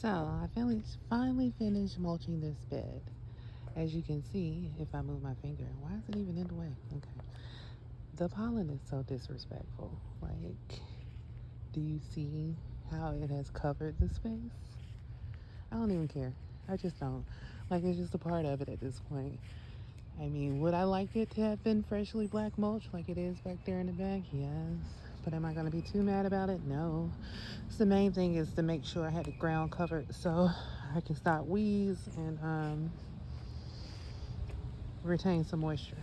So I finally finished mulching this bed. As you can see, if I move my finger, why is it even in the way? Okay. The pollen is so disrespectful. Like, do you see how it has covered the space? I don't even care. I just don't. Like, it's just a part of it at this point. I mean, would I like it to have been freshly black mulch like it is back there in the back? Yes. But am I going to be too mad about it? No. So the main thing is to make sure I had the ground covered so I can stop weeds and retain some moisture.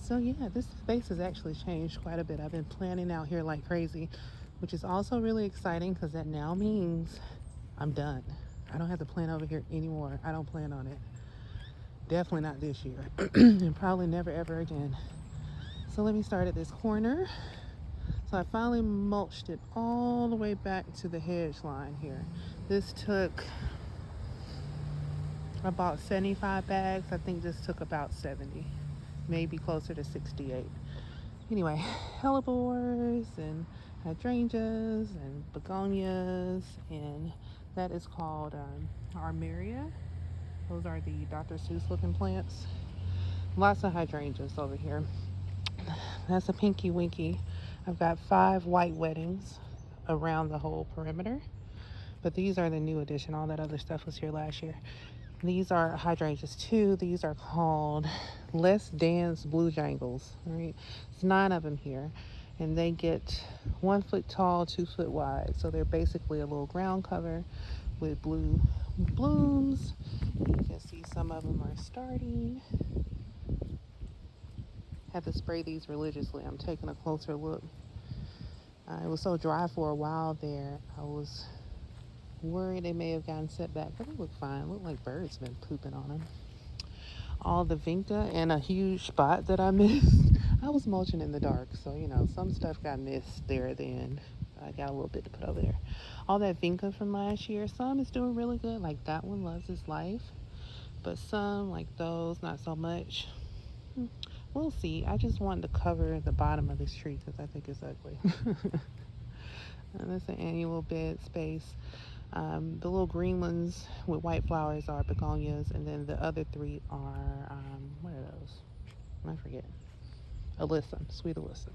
So yeah, this space has actually changed quite a bit. I've been planning out here like crazy, which is also really exciting because that now means I'm done. I don't have to plan over here anymore. I don't plan on it. Definitely not this year, and probably never ever again. So let me start at this corner. So I finally mulched it all the way back to the hedge line here. This took about 75 bags. I think this took about 70, maybe closer to 68. Anyway, hellebores and hydrangeas and begonias, and that is called armeria. Those are the Dr. Seuss looking plants. Lots of hydrangeas over here. That's a pinky winky. I've got 5 white weddings around the whole perimeter, but these are the new addition. All that other stuff was here last year. These are hydrangeas too. These are called Let's Dance Blue Jangles. Right? It's 9 of them here, and they get 1 foot tall, 2 foot wide. So they're basically a little ground cover with blue blooms. You can see some of them are starting. Have to spray these religiously. I'm taking a closer look. It was so dry for a while there. I was worried they may have gotten set back, but they look fine. Look like birds been pooping on them. All the vinca and a huge spot that I missed. I was mulching in the dark, so some stuff got missed there at the end. I got a little bit to put over there. All that vinca from last year, some is doing really good. Like that one loves its life, but some, like those, not so much. We'll see. I just wanted to cover the bottom of this tree because I think it's ugly. And that's an annual bed space. The little green ones with white flowers are begonias, and then the other 3 are, what are those? I forget. Alyssum, sweet alyssum.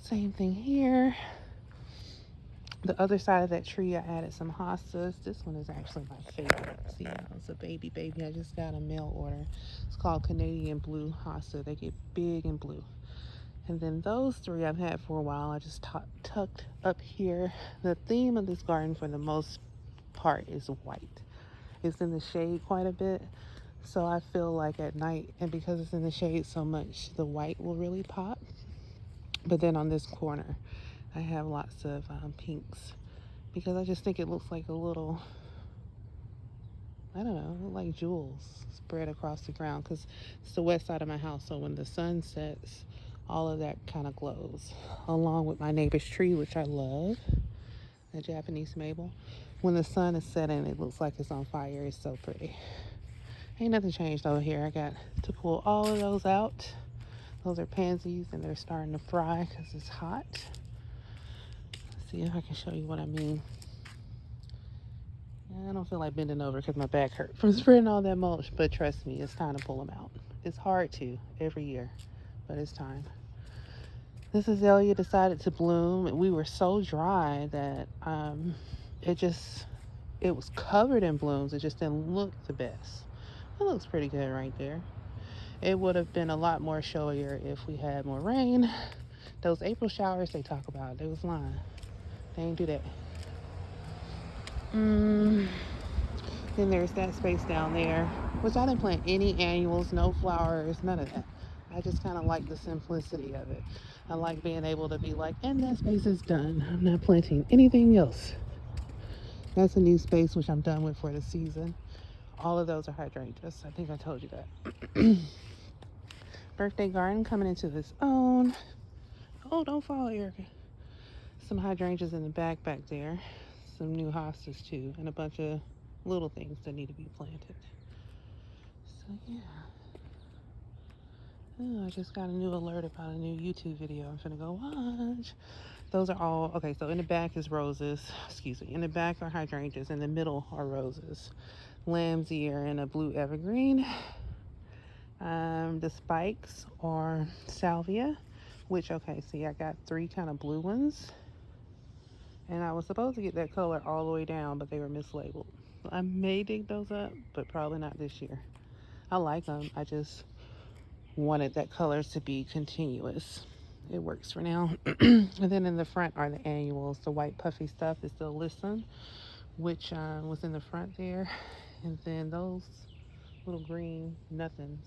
Same thing here. The other side of that tree, I added some hostas. This one is actually my favorite. See, it's a baby. I just got a mail order. It's called Canadian Blue Hosta. They get big and blue. And then those 3 I've had for a while. I just tucked up here. The theme of this garden, for the most part, is white. It's in the shade quite a bit. So I feel like at night, and because it's in the shade so much, the white will really pop. But then on this corner, I have lots of pinks because I just think it looks like a little, I don't know, like jewels spread across the ground because it's the west side of my house. So when the sun sets, all of that kind of glows, along with my neighbor's tree, which I love, a Japanese maple. When the sun is setting, it looks like it's on fire. It's so pretty. Ain't nothing changed over here. I got to pull all of those out. Those are pansies, and they're starting to fry because it's hot. Let's see if I can show you what I mean. I don't feel like bending over because my back hurt from spreading all that mulch, but trust me, it's time to pull them out. It's hard to every year, but it's time. This azalea decided to bloom. We were so dry that it was covered in blooms. It just didn't look the best. It looks pretty good right there. It would have been a lot more showier if we had more rain. Those April showers they talk about, they was lying. They ain't do that. Then there's that space down there, which I didn't plant any annuals, no flowers, none of that. I just kind of like the simplicity of it. I like being able to be like, and that space is done. I'm not planting anything else. That's a new space, which I'm done with for the season. All of those are hydrangeas. I think I told you that. Birthday garden coming into its own. Oh, don't fall, Erica. Some hydrangeas in the back there. Some new hostas too, and a bunch of little things that need to be planted. So yeah. Oh, I just got a new alert about a new YouTube video I'm finna go watch. Those are all okay. So in the back is roses. Excuse me. In the back are hydrangeas. In the middle are roses. Lamb's ear and a blue evergreen. The spikes are salvia, which okay. See, I got three kind of blue ones, and I was supposed to get that color all the way down, but they were mislabeled. I may dig those up, but probably not this year. I like them. I just wanted that color to be continuous. It works for now. And then in the front are the annuals. The white puffy stuff is the listen, which was in the front there. And then those little green nothings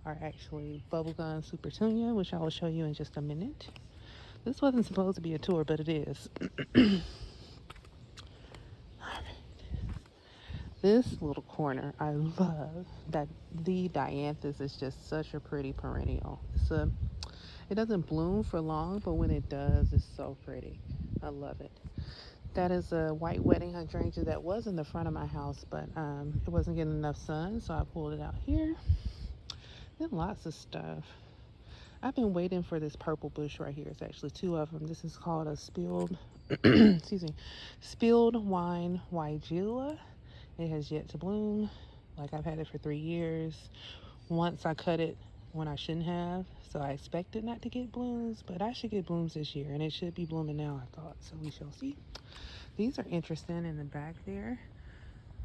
are actually bubblegum supertunia, which I will show you in just a minute. This wasn't supposed to be a tour, but it is. This little corner, I love that. The dianthus is just such a pretty perennial. It doesn't bloom for long, but when it does, it's so pretty. I love it. That is a white wedding hydrangea that was in the front of my house, but it wasn't getting enough sun, so I pulled it out here. Then lots of stuff. I've been waiting for this purple bush right here. It's actually two of them. This is called a spilled, excuse me, spilled wine weigela. It has yet to bloom. Like I've had it for 3 years. Once I cut it when I shouldn't have, so I expected not to get blooms, but I should get blooms this year, and it should be blooming now, I thought. So we shall see. These are interesting in the back there.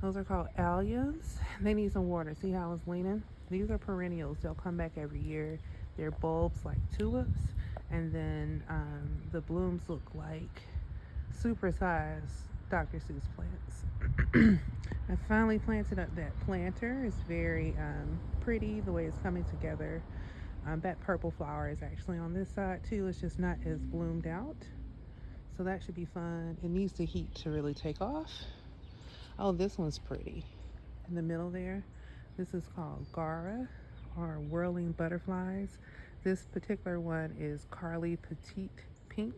Those are called alliums. They need some water. See how I was leaning? These are perennials. They'll come back every year. They're bulbs like tulips, and then the blooms look like supersized Dr. Seuss plants. I finally planted up that planter. It's very pretty the way it's coming together. That purple flower is actually on this side too. It's just not as bloomed out. So that should be fun. It needs the heat to really take off. Oh, this one's pretty. In the middle there, this is called Gara or whirling butterflies. This particular one is Carly Petite Pink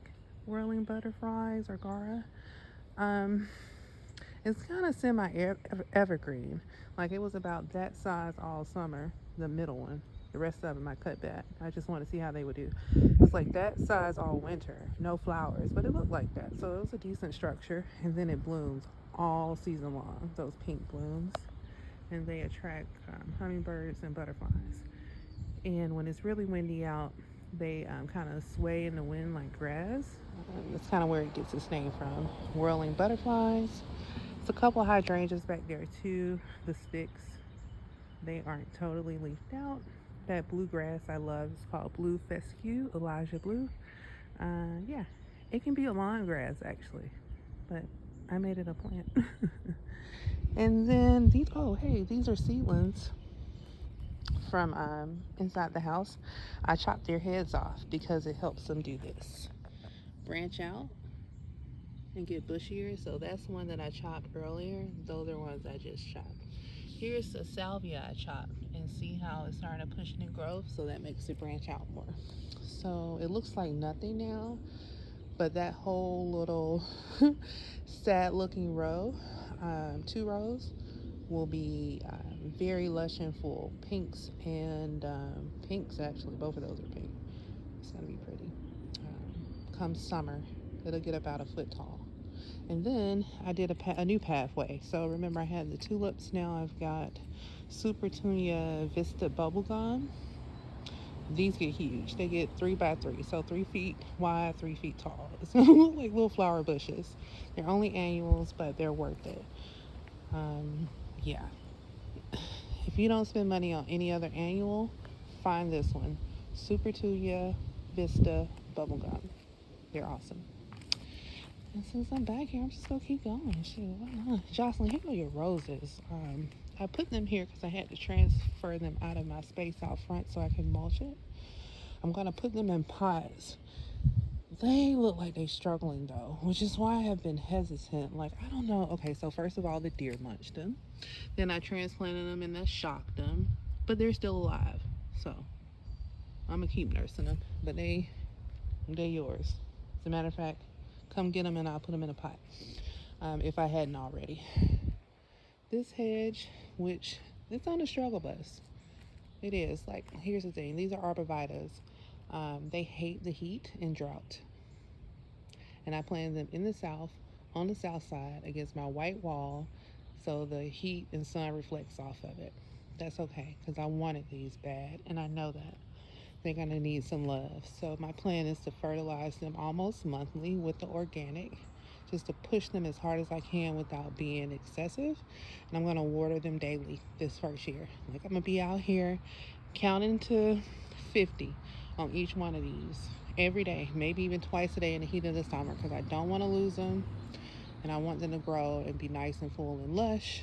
whirling butterflies or Gara. It's kind of semi-evergreen. Like it was about that size all summer, the middle one. The rest of them I cut back. I just want to see how they would do. It was like that size all winter, no flowers, but it looked like that. So it was a decent structure, and then it blooms all season long, those pink blooms, and they attract hummingbirds and butterflies. And when it's really windy out, they kind of sway in the wind like grass. That's kind of where it gets its name from. Whirling butterflies. There's a couple hydrangeas back there too. The sticks, they aren't totally leafed out. That bluegrass I love is called blue fescue, Elijah blue. Yeah, it can be a lawn grass actually, but I made it a plant. And then these, oh hey, these are seedlings from inside the house. I chopped their heads off because it helps them do this. Branch out and get bushier. So that's one that I chopped earlier. Those are ones I just chopped. Here's the salvia I chopped, and see how it's starting to push new growth, so that makes it branch out more. So it looks like nothing now, but that whole little sad looking row, 2 rows, will be very lush and full. Pinks and pinks, actually, both of those are pink. It's gonna be pretty. Come summer, it'll get about a foot tall. And then I did a new pathway. So remember I had the tulips, now I've got Supertunia Vista Bubblegum. These get huge. They get 3 by 3, so 3 feet wide, 3 feet tall. It's gonna look like little flower bushes. They're only annuals, but they're worth it. Yeah. If you don't spend money on any other annual, find this one. Supertunia Vista Bubblegum. They're awesome. And since I'm back here, I'm just gonna keep going. Shoot, why not? Jocelyn, here go your roses. I put them here because I had to transfer them out of my space out front so I can mulch it. I'm gonna put them in pots. They look like they're struggling though, which is why I have been hesitant. Like, I don't know. Okay, so first of all, the deer munched them. Then I transplanted them and that shocked them. But they're still alive. So I'm gonna keep nursing them. But they're yours. As a matter of fact, come get them and I'll put them in a pot. If I hadn't already. This hedge, which it's on the struggle bus. It is. Like, here's the thing. These are arborvitaes. They hate the heat and drought. and I planted them in the south, on the south side against my white wall, so the heat and sun reflects off of it. That's okay because I wanted these bad, and I know that they're going to need some love. So my plan is to fertilize them almost monthly with the organic, just to push them as hard as I can without being excessive. And I'm going to water them daily this first year. Like, I'm going to be out here counting to 50 on each one of these every day, maybe even twice a day in the heat of the summer, because I don't want to lose them, and I want them to grow and be nice and full and lush.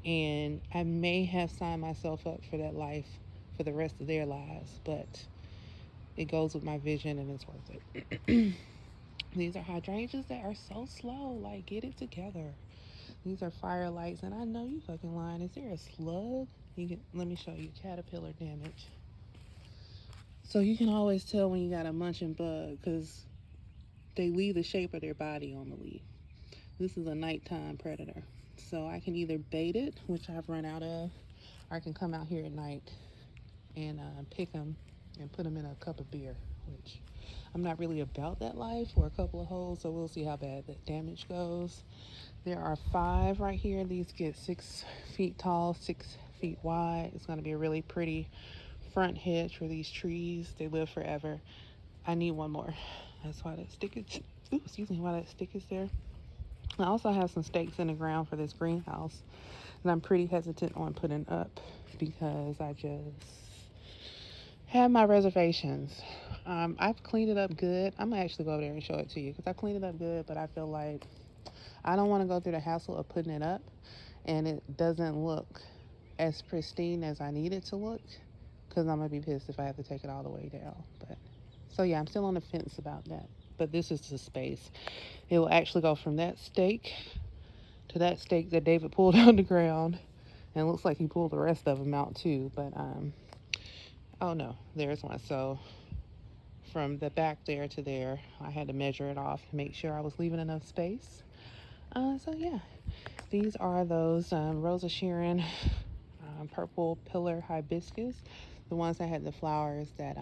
And I may have signed myself up for that life for the rest of their lives, but it goes with my vision and it's worth it. These are hydrangeas that are so slow. Like, get it together. These are firelights, and I know you fucking lying. Is there a slug? Let me show you caterpillar damage. So you can always tell when you got a munching bug because they leave the shape of their body on the leaf. This is a nighttime predator. So I can either bait it, which I've run out of, or I can come out here at night and pick them and put them in a cup of beer, which I'm not really about that life, or a couple of holes, so we'll see how bad the damage goes. There are 5 right here. These get 6 feet tall, 6 feet wide. It's going to be a really pretty front hedge for these trees. They live forever. I need one more. That's why that stick is, why that stick is there. I also have some stakes in the ground for this greenhouse that I'm pretty hesitant on putting up because I just have my reservations. I've cleaned it up good. I'm gonna actually go over there and show it to you because I cleaned it up good, but I feel like I don't want to go through the hassle of putting it up and it doesn't look as pristine as I need it to look, because I'm gonna be pissed if I have to take it all the way down. But so yeah, I'm still on the fence about that. But this is the space. It will actually go from that stake to that stake that David pulled out the ground, and it looks like he pulled the rest of them out too. But oh no, there's one. So from the back there to there, I had to measure it off to make sure I was leaving enough space. So yeah, these are those Rose of Sharon purple pillar hibiscus, the ones that had the flowers that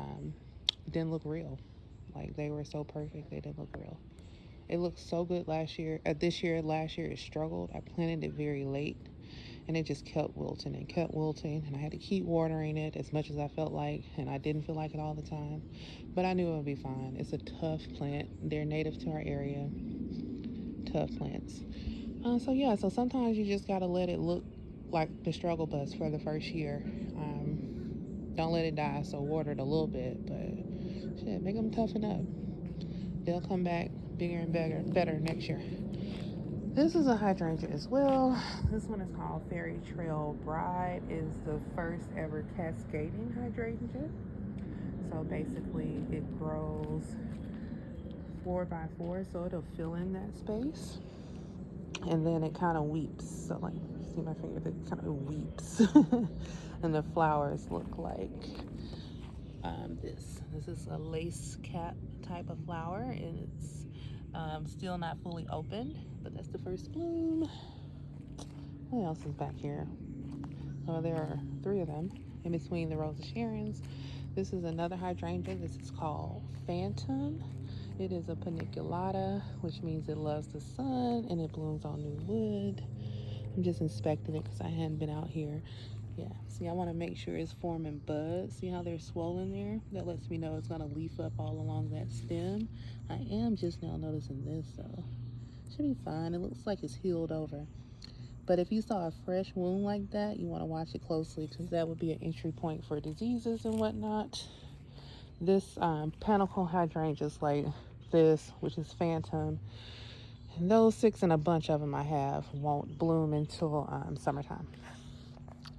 didn't look real. Like, they were so perfect, they didn't look real. It looked so good last year. Last year it struggled. I planted it very late, and it just kept wilting and kept wilting, and I had to keep watering it as much as I felt like, and I didn't feel like it all the time, but I knew it would be fine. It's a tough plant. They're native to our area. Tough plants. So yeah, so sometimes you just gotta let it look like the struggle bus for the first year. Don't let it die, so water it a little bit, but shit, make them toughen up. They'll come back bigger and better next year. This is a hydrangea as well. This one is called Fairy Trail Bride. Is the first ever cascading hydrangea. So basically it grows 4x4, so it'll fill in that space. And then it kind of weeps. So, like, see my finger? It kind of weeps. And the flowers look like this. This is a lace cap type of flower, and it's still not fully opened, but that's the first bloom. What else is back here? So there are 3 of them in between the Rose of Sharons. This is another hydrangea. This is called Phantom. It is a paniculata, which means it loves the sun, and it blooms on new wood. I'm just inspecting it because I hadn't been out here. Yeah, see, I want to make sure it's forming buds. See how they're swollen there? That lets me know it's going to leaf up all along that stem. I am just now noticing this, so should be fine. It looks like it's healed over. But if you saw a fresh wound like that, you want to watch it closely because that would be an entry point for diseases and whatnot. This panicle hydrangeas like this, which is Phantom, and those 6 and a bunch of them I have won't bloom until summertime.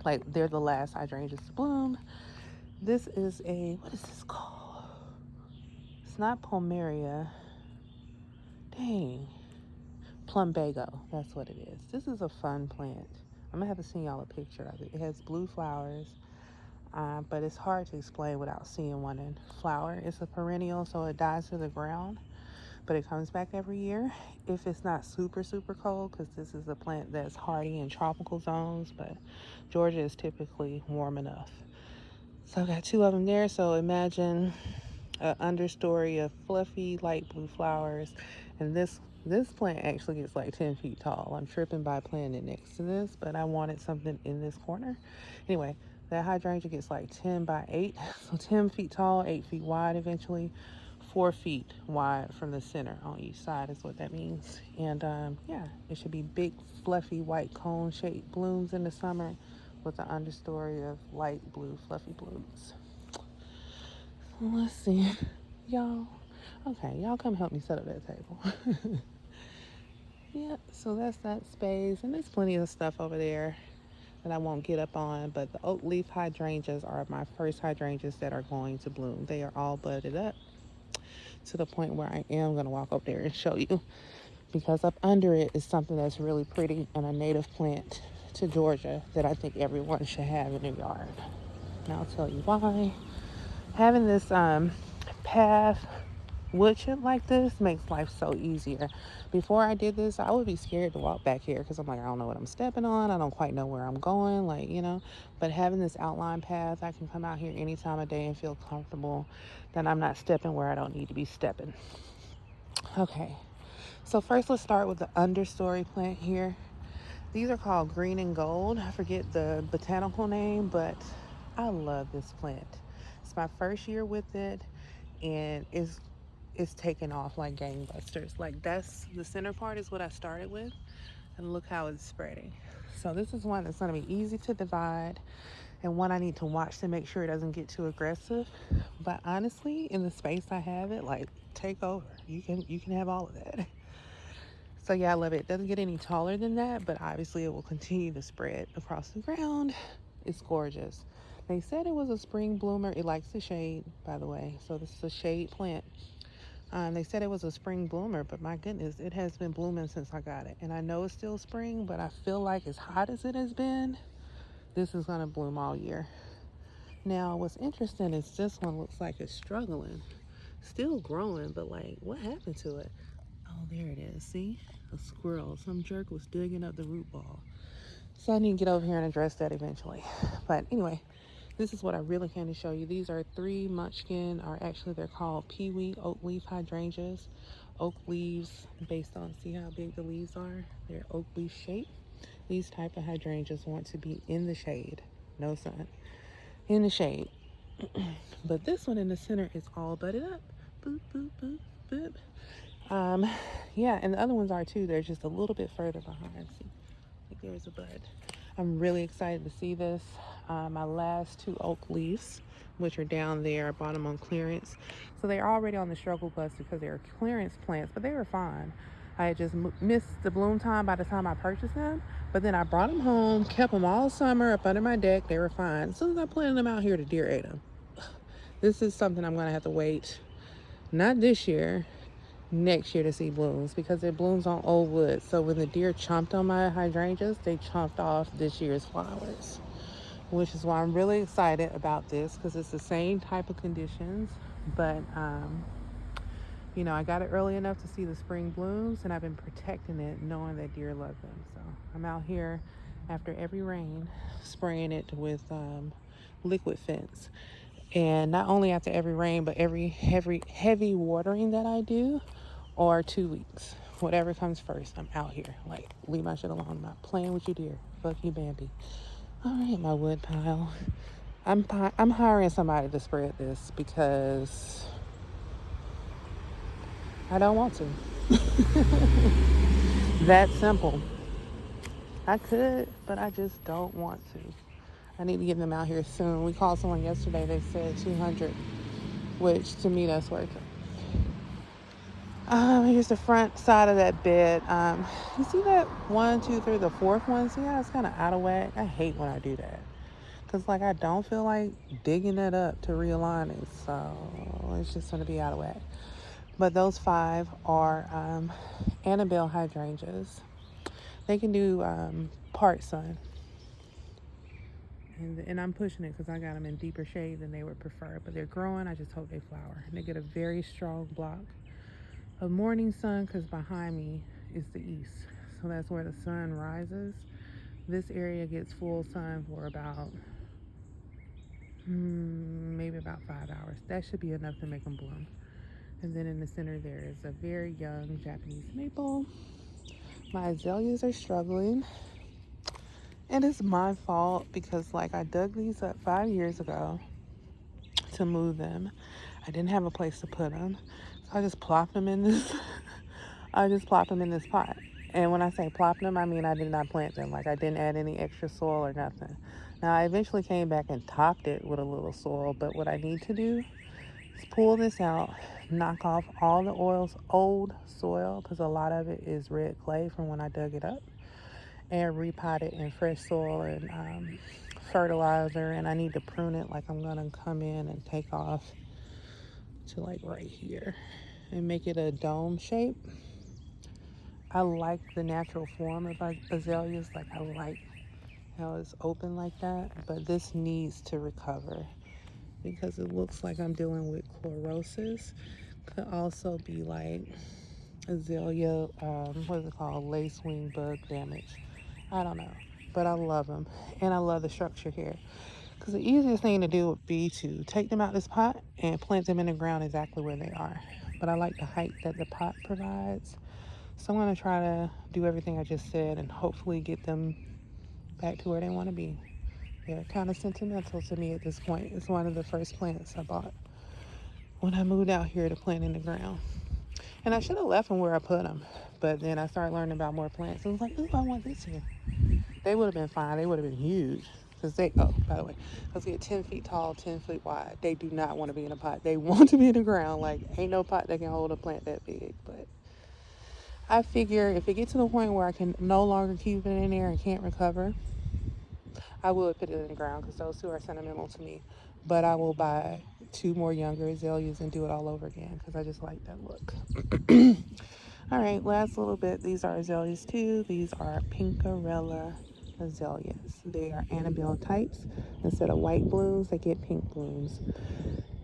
Like, they're the last hydrangeas to bloom. This is what is this called? It's not Palmaria. Dang. Plumbago, that's what it is. This is a fun plant. I'm gonna have to send y'all a picture of it. It has blue flowers, but it's hard to explain without seeing one in flower. It's a perennial, so it dies to the ground, but it comes back every year if it's not super cold, because this is a plant that's hardy in tropical zones, but Georgia is typically warm enough. So I've got 2 of them there. So imagine an understory of fluffy light blue flowers, And this plant actually gets like 10 feet tall. I'm tripping by planting it next to this, but I wanted something in this corner. Anyway, that hydrangea gets like 10 by 8, so 10 feet tall, 8 feet wide eventually, 4 feet wide from the center on each side is what that means. And yeah, it should be big, fluffy, white cone-shaped blooms in the summer with an understory of light blue, fluffy blooms. Let's see, y'all. Okay, y'all come help me set up that table. Yeah, so that's that space, and there's plenty of stuff over there that I won't get up on, but the oak leaf hydrangeas are my first hydrangeas that are going to bloom. They are all budded up to the point where I am going to walk up there and show you, because up under it is something that's really pretty and a native plant to Georgia that I think everyone should have in their yard. And I'll tell you why. Having this path wood chip like this makes life so easier. Before I did this, I would be scared to walk back here because I'm like, I don't know what I'm stepping on. I don't quite know where I'm going, like, you know. But having this outline path, I can come out here any time of day and feel comfortable that I'm not stepping where I don't need to be stepping. Okay, so first let's start with the understory plant here. These are called green and gold. I forget the botanical name, but I love this plant. It's my first year with it, and it's taken off like gangbusters. Like, that's the center part is what I started with, and look how it's spreading. So this is one that's going to be easy to divide, and one I need to watch to make sure it doesn't get too aggressive. But honestly, in the space I have it, like, take over. You can have all of that. So yeah, I love it. It doesn't get any taller than that, but obviously it will continue to spread across the ground. It's gorgeous. They said it was a spring bloomer. It likes the shade, by the way. So this is a shade plant. They said it was a spring bloomer, but my goodness, it has been blooming since I got it. And I know it's still spring, but I feel like as hot as it has been, this is going to bloom all year. Now, what's interesting is this one looks like it's struggling. Still growing, but like, what happened to it? Oh, there it is. See? A squirrel. Some jerk was digging up the root ball. So I need to get over here and address that eventually. But anyway, this is what I really came to show you. These are 3 Munchkin, or actually they're called Pee-wee oak leaf hydrangeas. Oak leaves, based on, see how big the leaves are? They're oak leaf shaped. These type of hydrangeas want to be in the shade. No sun. In the shade. But this one in the center is all budded up. Boop, boop, boop, boop. Yeah, and the other ones are too. They're just a little bit further behind. See, like there's a bud. I'm really excited to see this. My last 2 oak leaves, which are down there, I bought them on clearance. So they're already on the struggle bus because they're clearance plants, but they were fine. I had just missed the bloom time by the time I purchased them, but then I brought them home, kept them all summer up under my deck. They were fine. As soon as I planted them out here, the deer ate them. This is something I'm going to have to wait, not this year, next year to see blooms, because it blooms on old wood. So when the deer chomped on my hydrangeas, they chomped off this year's flowers, which is why I'm really excited about this, because it's the same type of conditions. But you know, I got it early enough to see the spring blooms, and I've been protecting it knowing that deer love them. So I'm out here after every rain spraying it with liquid fence. And not only after every rain, but every heavy watering that I do, or 2 weeks. Whatever comes first, I'm out here. Like, leave my shit alone. I'm not playing with you, dear. Fuck you, Bambi. All right, my wood pile. I'm hiring somebody to spread this because I don't want to. That simple. I could, but I just don't want to. I need to get them out here soon. We called someone yesterday. They said 200, which to me, that's worth it. Here's the front side of that bed. You see that 1, 2, 3, the fourth one? See how it's kind of out of whack? I hate when I do that. Because, like, I don't feel like digging it up to realign it. So it's just going to be out of whack. But those 5 are Annabelle hydrangeas. They can do part sun. And I'm pushing it because I got them in deeper shade than they would prefer. But they're growing. I just hope they flower. And they get a very strong block of morning sun, because behind me is the east. So that's where the sun rises. This area gets full sun for about maybe about 5 hours. That should be enough to make them bloom. And then in the center there is a very young Japanese maple. My azaleas are struggling. And it's my fault because like I dug these up 5 years ago to move them. I didn't have a place to put them. So I just plopped them in this I just plopped them in this pot. And when I say plopped them, I mean I did not plant them. Like I didn't add any extra soil or nothing. Now I eventually came back and topped it with a little soil, but what I need to do is pull this out, knock off all the old soil because a lot of it is red clay from when I dug it up, and repot it in fresh soil and fertilizer. And I need to prune it, like I'm gonna come in and take off to like right here and make it a dome shape. I like the natural form of azaleas. Like I like how it's open like that, but this needs to recover because it looks like I'm dealing with chlorosis. Could also be like azalea, what is it called? Lacewing bug damage. I don't know, but I love them and I love the structure here. Because the easiest thing to do would be to take them out this pot and plant them in the ground exactly where they are. But I like the height that the pot provides. So I'm going to try to do everything I just said and hopefully get them back to where they want to be. They're kind of sentimental to me at this point. It's one of the first plants I bought when I moved out here to plant in the ground. And I should have left them where I put them. But then I started learning about more plants. I was like, ooh, I want this here. They would have been fine. They would have been huge. Because by the way, because they're 10 feet tall, 10 feet wide. They do not want to be in a pot. They want to be in the ground. Like, ain't no pot that can hold a plant that big. But I figure if it gets to the point where I can no longer keep it in there and can't recover, I would put it in the ground because those two are sentimental to me. But I will buy two more younger azaleas and do it all over again because I just like that look. All right, last little bit. These are azaleas too. These are Pinkarella azaleas. They are Annabelle types. Instead of white blooms, they get pink blooms.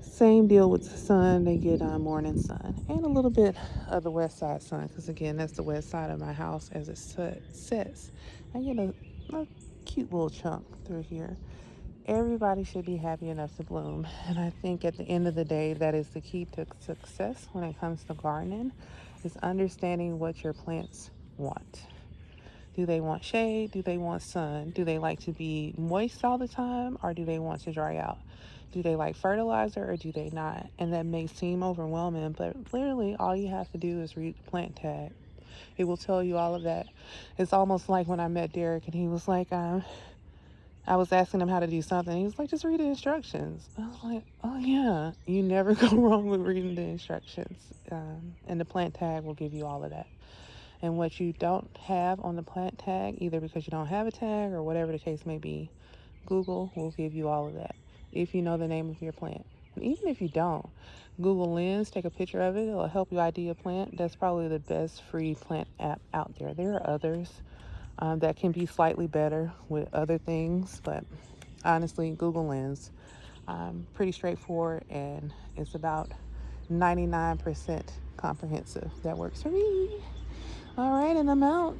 Same deal with the sun. They get morning sun and a little bit of the west side sun because again, that's the west side of my house as it sets. I get a cute little chunk through here. Everybody should be happy enough to bloom. And I think at the end of the day, that is the key to success when it comes to gardening, is understanding what your plants want. Do they want shade? Do they want sun? Do they like to be moist all the time, or do they want to dry out? Do they like fertilizer or do they not? And that may seem overwhelming, but literally all you have to do is read the plant tag. It will tell you all of that. It's almost like when I met Derek and he was like, I was asking him how to do something. He was like, just read the instructions. I was like, oh yeah, you never go wrong with reading the instructions. And the plant tag will give you all of that. And what you don't have on the plant tag, either because you don't have a tag or whatever the case may be, Google will give you all of that if you know the name of your plant. And even if you don't, Google Lens, take a picture of it. It'll help you ID a plant. That's probably the best free plant app out there. There are others that can be slightly better with other things, but honestly, Google Lens, pretty straightforward, and it's about 99% comprehensive. That works for me. All right, and I'm out.